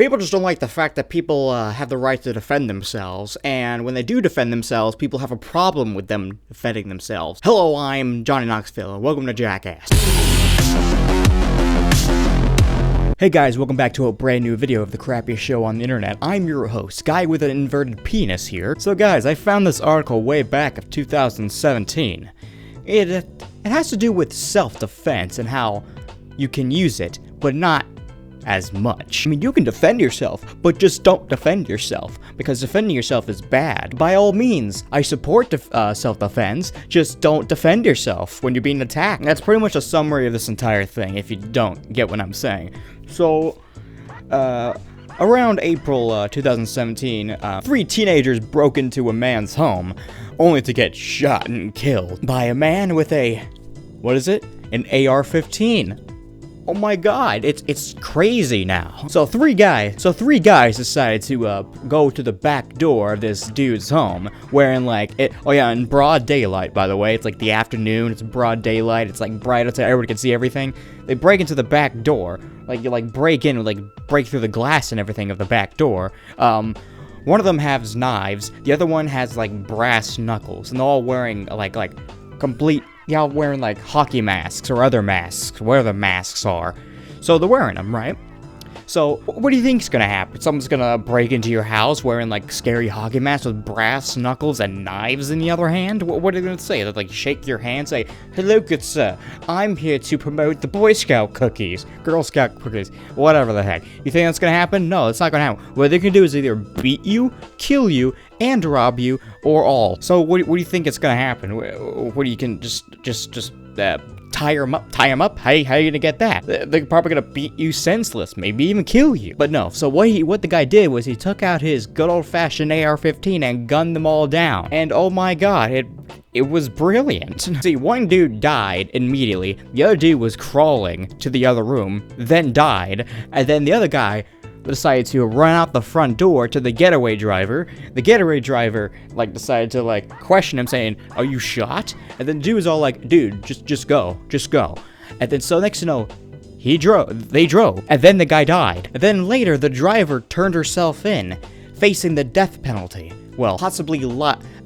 People just don't like the fact that people have the right to defend themselves, and when they do defend themselves, people have a problem with them defending themselves. Hello, I'm Johnny Knoxville, and welcome to Jackass. Hey guys, welcome back to a brand new video of the crappiest show on the internet. I'm your host, Guy with an Inverted Penis here. So guys, I found this article way back of 2017. It has to do with self-defense and how you can use it, but not as much. I mean, you can defend yourself, but just don't defend yourself, because defending yourself is bad. By all means, I support self-defense, just don't defend yourself when you're being attacked. That's pretty much a summary of this entire thing, if you don't get what I'm saying. So, around April 2017, 3 teenagers broke into a man's home, only to get shot and killed by a man with a, what is it? An AR-15. Oh my god, it's crazy now. So three guys decided to go to the back door of this dude's home, wearing in broad daylight, by the way. It's like the afternoon, it's broad daylight, it's like bright outside, everybody can see everything. They break into the back door, break through the glass and everything of the back door. One of them has knives, the other one has brass knuckles, and they're all wearing complete, wearing hockey masks or other masks, whatever the masks are. So they're wearing them, right? So what do you think's gonna happen? Someone's gonna break into your house wearing scary hockey masks with brass knuckles and knives in the other hand? What are they gonna say? They'll shake your hand, say, "Hello, good sir. I'm here to promote the Boy Scout cookies, Girl Scout cookies, whatever the heck." You think that's gonna happen? No, it's not gonna happen. What they can do is either beat you, kill you, and rob you, or all. So what do you think is gonna happen? What do you can just tie him up? How you gonna get that? They're probably gonna beat you senseless, maybe even kill you. But no, so what the guy did was he took out his good old-fashioned AR-15 and gunned them all down. And oh my god, it was brilliant. See, one dude died immediately, the other dude was crawling to the other room, then died, and then the other guy decided to run out the front door to the getaway driver. The getaway driver, decided to, question him, saying, "Are you shot?" And then the dude was all like, "Dude, just go. And then, so next to know, they drove. And then the guy died. And then later, the driver turned herself in, facing the death penalty. Well, possibly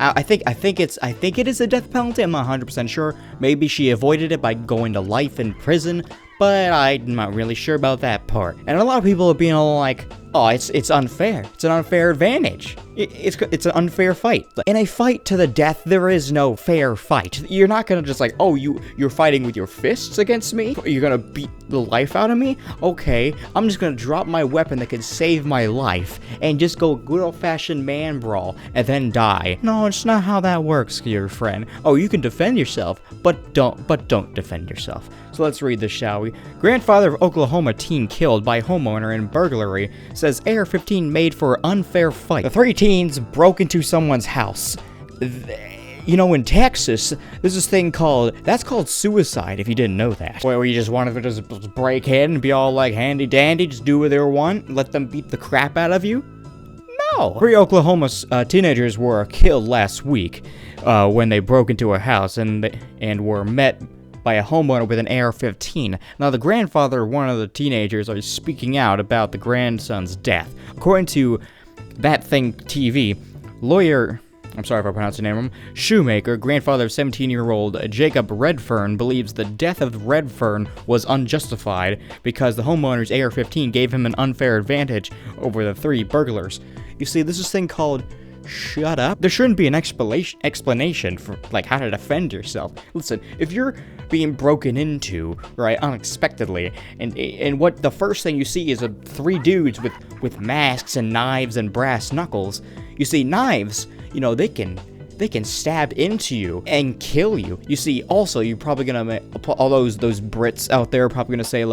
I think it is a death penalty. I'm not 100% sure. Maybe she avoided it by going to life in prison, but I'm not really sure about that part. And a lot of people are being all like, "Oh, it's unfair. It's an unfair advantage. It's an unfair fight." In a fight to the death, there is no fair fight. You're not gonna just "Oh, you're fighting with your fists against me? You're gonna beat the life out of me? Okay, I'm just gonna drop my weapon that could save my life and just go good old-fashioned man brawl and then die." No, it's not how that works, dear friend. Oh, you can defend yourself, but don't defend yourself. So let's read this, shall we? Grandfather of Oklahoma teen killed by homeowner in burglary says AR-15 made for unfair fight. The 3 teens broke into someone's house. In Texas, there's this thing that's called suicide, if you didn't know that. Where you just wanted to just break in and be all handy dandy, just do what they want, let them beat the crap out of you? No. 3 Oklahoma teenagers were killed last week when they broke into a house and were met by a homeowner with an AR-15. Now, the grandfather of one of the teenagers is speaking out about the grandson's death. According to That Thing TV, lawyer, I'm sorry if I pronounced the name wrong, Shoemaker, grandfather of 17-year-old Jacob Redfern, believes the death of Redfern was unjustified because the homeowner's AR-15 gave him an unfair advantage over the 3 burglars. You see, this is a thing called shut up. There shouldn't be an explanation for how to defend yourself. Listen, if you're being broken into, right, unexpectedly, and what the first thing you see is 3 dudes with masks and knives and brass knuckles. You see, knives, they can stab into you and kill you. You see, also, you're probably gonna, all those Brits out there are probably gonna say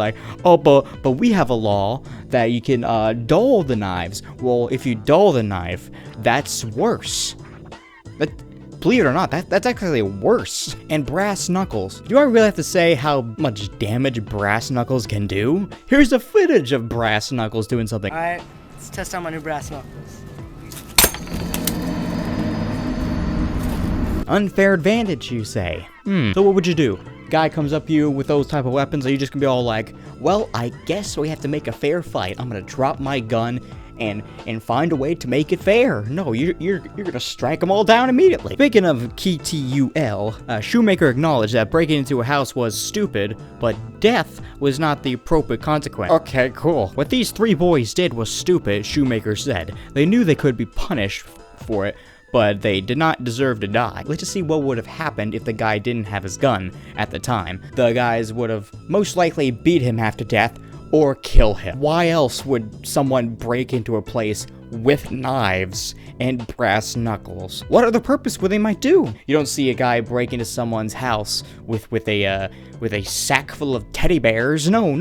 "Oh, but we have a law that you can dull the knives." Well, if you dull the knife, that's worse. But believe it or not, that's actually worse. And brass knuckles. Do I really have to say how much damage brass knuckles can do? Here's the footage of brass knuckles doing something. All right, let's test out my new brass knuckles. Unfair advantage, you say? So what would you do? guy comes up to you with those type of weapons, are you just gonna be all like, well, I guess we have to make a fair fight. I'm gonna drop my gun and find a way to make it fair. No, you're gonna strike them all down immediately. Speaking of KTUL, Shoemaker acknowledged that breaking into a house was stupid, but death was not the appropriate consequence. Okay, cool. What these three boys did was stupid, Shoemaker said. They knew they could be punished for it, but they did not deserve to die. Let's just see what would have happened if the guy didn't have his gun at the time. The guys would have most likely beat him half to death, or kill him. Why else would someone break into a place with knives and brass knuckles? What other purpose would they might do? You don't see a guy break into someone's house with a sack full of teddy bears. No.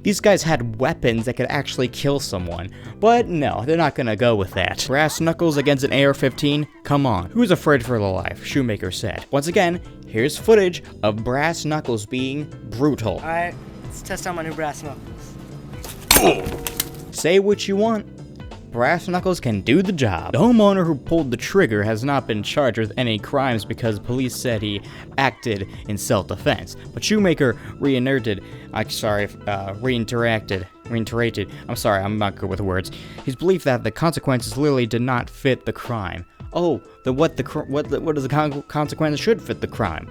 These guys had weapons that could actually kill someone, but no, they're not gonna go with that. Brass knuckles against an AR-15? Come on. Who's afraid for their life? Shoemaker said. Once again, here's footage of brass knuckles being brutal. Alright, let's test out my new brass knuckles. Say what you want. Brass knuckles can do the job. The homeowner who pulled the trigger has not been charged with any crimes because police said he acted in self-defense. But Shoemaker reiterated, I'm sorry, I'm not good with words. His belief that the consequences literally did not fit the crime. Oh, then what is the consequence should fit the crime?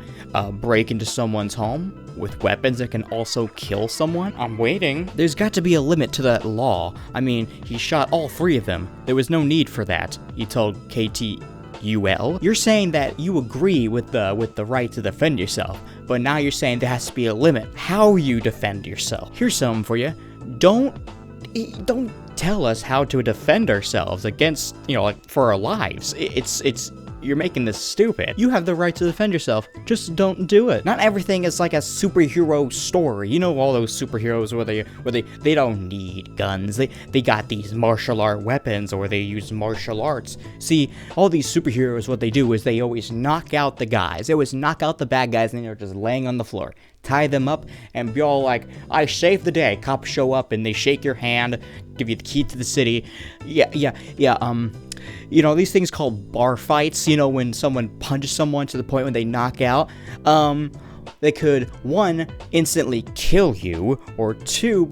Break into someone's home with weapons that can also kill someone? I'm waiting. There's got to be a limit to that law. I mean, he shot all three of them. There was no need for that, he told KTUL. You're saying that you agree with the right to defend yourself, but now you're saying there has to be a limit how you defend yourself. Here's something for you. Don't tell us how to defend ourselves against, like, for our lives. You're making this stupid. You have the right to defend yourself, just don't do it. Not everything is like a superhero story. You know all those superheroes where they don't need guns. They got these martial art weapons, or they use martial arts. See, all these superheroes, what they do is they always knock out the guys. They always knock out the bad guys, and they're just laying on the floor. Tie them up and be all like, I saved the day. Cops show up and they shake your hand, give you the key to the city. These things called bar fights, when someone punches someone to the point when they knock out, they could, 1, instantly kill you, or 2,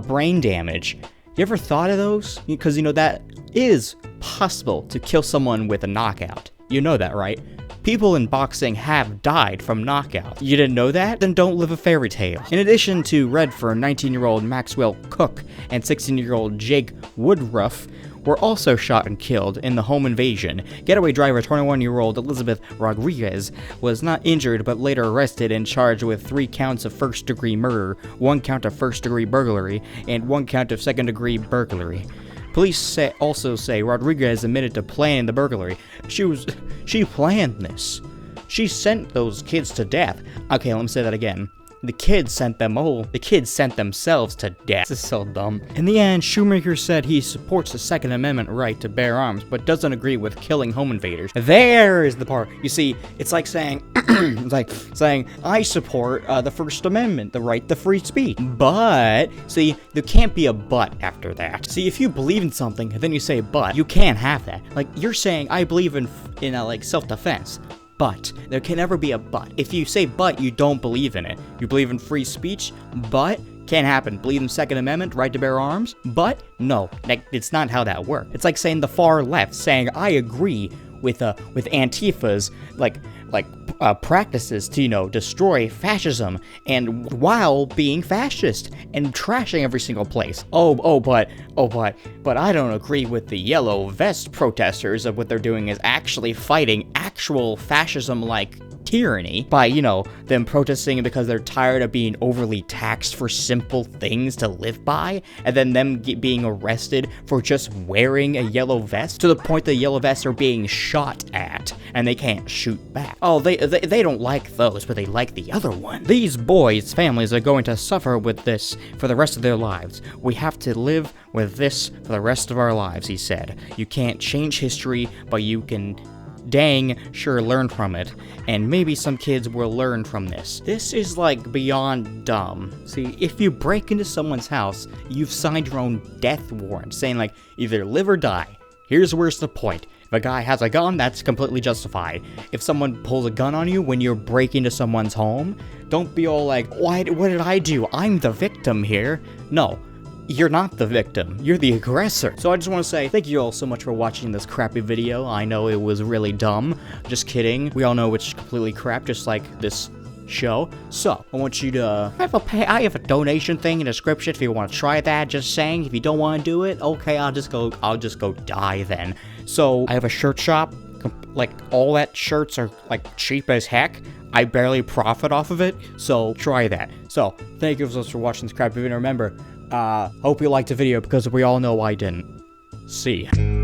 brain damage. You ever thought of those? Because, that is possible to kill someone with a knockout. You know that, right? People in boxing have died from knockout. You didn't know that? Then don't live a fairy tale. In addition to Redford, 19-year-old Maxwell Cook and 16-year-old Jake Woodruff were also shot and killed in the home invasion. Getaway driver 21-year-old Elizabeth Rodriguez was not injured but later arrested and charged with 3 counts of first-degree murder, 1 count of first-degree burglary, and 1 count of second-degree burglary. Police also say Rodriguez admitted to planning the burglary. She planned this. She sent those kids to death. Okay, let me say that again. The kids sent themselves to death. This is so dumb. In the end, Shoemaker said he supports the Second Amendment right to bear arms, but doesn't agree with killing home invaders. There is the part. You see, it's like saying, I support the First Amendment, the right to free speech. But, see, there can't be a but after that. See, if you believe in something, and then you say but, you can't have that. Like, you're saying, I believe in self-defense. But. There can never be a but. If you say but, you don't believe in it. You believe in free speech, but can't happen. Believe in Second Amendment, right to bear arms, but no, it's not how that works. It's like saying the far left, saying I agree with Antifa's practices to destroy fascism, and while being fascist and trashing every single place. But I don't agree with the yellow vest protesters of what they're doing is actually fighting actual fascism like tyranny by, them protesting because they're tired of being overly taxed for simple things to live by, and then them being arrested for just wearing a yellow vest to the point the yellow vests are being shot at and they can't shoot back. Oh, they don't like those, but they like the other one. These boys' families are going to suffer with this for the rest of their lives. We have to live with this for the rest of our lives, he said. You can't change history, but you can dang sure learn from it, and maybe some kids will learn from this. This is like beyond dumb. See, if you break into someone's house, you've signed your own death warrant saying like either live or die. Where's the point? If a guy has a gun, that's completely justified. If someone pulls a gun on you when you're breaking into someone's home, don't be all like, what did I do? I'm the victim here. No. You're not the victim, you're the aggressor. So I just want to say thank you all so much for watching this crappy video. I know it was really dumb. Just kidding. We all know it's completely crap, just like this show. So I want you to I have a donation thing in the description if you want to try that. Just saying, if you don't want to do it, okay, I'll just go die then. So I have a shirt shop. Like, all that shirts are like cheap as heck. I barely profit off of it, so try that. So thank you so much for watching this crappy video. Remember, hope you liked the video, because we all know I didn't. See ya.